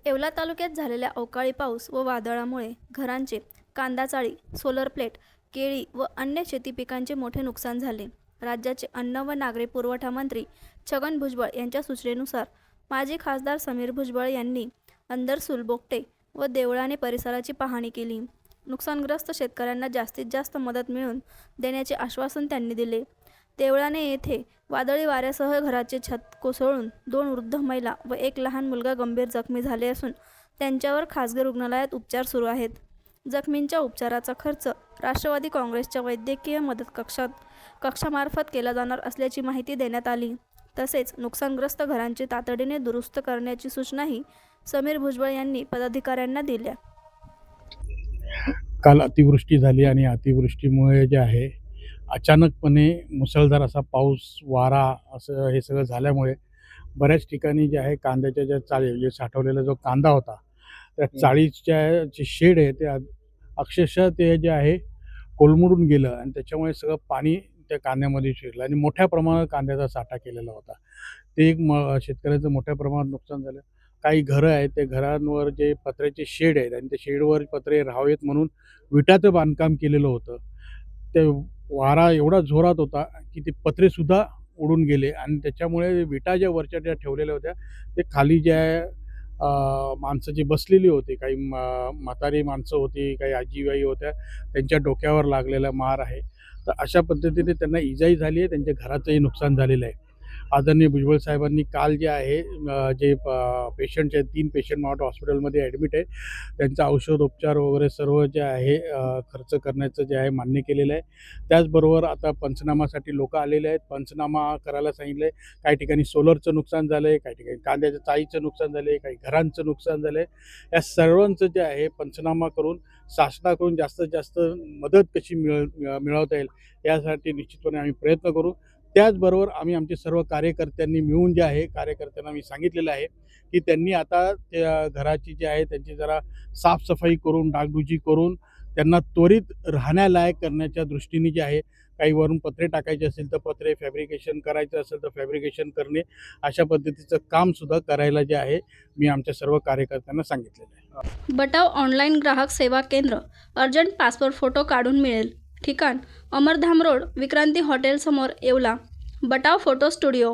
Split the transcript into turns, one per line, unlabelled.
येवला तालुक्यात झालेल्या अवकाळी पाऊस व वादळामुळे घरांचे, कांदा चाळी, सोलर प्लेट, केळी व अन्य शेती पिकांचे मोठे नुकसान झाले. राज्याचे अन्न व नागरी पुरवठा मंत्री छगन भुजबळ यांच्या सूचनेनुसार माजी खासदार समीर भुजबळ यांनी अंदरसूल, बोगटे व देवळाणे परिसराची पाहणी केली. नुकसानग्रस्त शेतकऱ्यांना जास्तीत जास्त मदत मिळवून देण्याचे आश्वासन त्यांनी दिले. देवळाणे येथे वादळी वाऱ्यासह घराचे छत कोसळून 2 वृद्ध महिला व 1 लहान मुलगा गंभीर जखमी झाले असून त्यांच्यावर खासगी रुग्णालयात उपचार सुरू आहेत. जखमींच्या उपचाराचा खर्च राष्ट्रवादी काँग्रेसच्या वैद्यकीय मदत कक्षामार्फत केला जाणार असल्याची माहिती देण्यात आली. तसेच नुकसानग्रस्त घरांची तातडीने दुरुस्त करण्याची सूचनाही समीर भुजबळ यांनी पदाधिकाऱ्यांना दिल्या.
काल अतिवृष्टी झाली आणि अतिवृष्टीमुळे जे आहे अचानकपणे मुसळधार असा पाऊस, वारा असं हे सगळं झाल्यामुळे बऱ्याच ठिकाणी जे आहे कांद्याच्या ज्या चाळी, जे साठवलेला जो कांदा होता त्या चाळीच्या जे शेड आहे ते अक्षरशः ते जे आहे कोलमडून गेलं आणि त्याच्यामुळे सगळं पाणी त्या कांद्यामध्ये शिरलं आणि मोठ्या प्रमाणात कांद्याचा साठा केलेला होता. ते एक शेतकऱ्याचं मोठ्या प्रमाणात नुकसान झालं. काही घरं आहेत, त्या घरांवर जे पत्र्याचे शेड आहेत आणि त्या शेडवर पत्रे राहावेत म्हणून विटाचं बांधकाम केलेलं होतं. ते वारा एवढा जोरात होता की ते पत्रेसुद्धा उडून गेले आणि त्याच्यामुळे विटा ज्या वरच्या ज्या ठेवलेल्या होत्या ते खाली ज्या माणसं जी बसलेली होती, काही म्हातारी माणसं होती, काही आजीबाई होत्या, त्यांच्या डोक्यावर लागलेला मार आहे. तर अशा पद्धतीने त्यांना इजाही झाली आहे, त्यांच्या घराचंही नुकसान झालेलं आहे. आदरणीय भुजबळ साहेबांनी काल जे आहे जे पेशंट्स आहेत, 3 पेशंट मावट हॉस्पिटलमध्ये ॲडमिट आहे, त्यांचा औषधोपचार वगैरे सर्व जे आहे खर्च करण्याचं जे आहे मान्य केलेलं आहे. त्याचबरोबर आता पंचनामासाठी लोकं आलेले आहेत, पंचनामा करायला सांगितलं आहे. काही ठिकाणी सोलरचं नुकसान झालं आहे, काही ठिकाणी कांद्याच्या चाळीचं नुकसान झालं आहे, काही घरांचं नुकसान झालं आहे. या सर्वांचं जे आहे पंचनामा करून शासनाकडून जास्तीत जास्त मदत कशी मिळवता येईल यासाठी निश्चितपणे आम्ही प्रयत्न करू. त्याचबरोबर आम्ही आमचे सर्व कार्यकर्त्यांनी मिळून जे आहे, कार्यकर्त्यांना मी सांगितलेलं आहे की त्यांनी आता त्या घराची जी आहे त्यांची जरा साफसफाई करून, डागडुजी करून त्यांना त्वरित राहण्यालायक करण्याच्या दृष्टीने जे आहे, काही वरून पत्रे टाकायचे असेल तर पत्रे, फॅब्रिकेशन करायचं असेल तर फॅब्रिकेशन करणे, अशा पद्धतीचं कामसुद्धा करायला जे आहे मी आमच्या सर्व कार्यकर्त्यांना सांगितलेलं आहे.
बटाव ऑनलाईन ग्राहक सेवा केंद्र. अर्जंट पासपोर्ट फोटो काढून मिळेल. ठिकाण अमरधाम रोड, विक्रांती हॉटेल समोर, येवला. बटाव photo studio.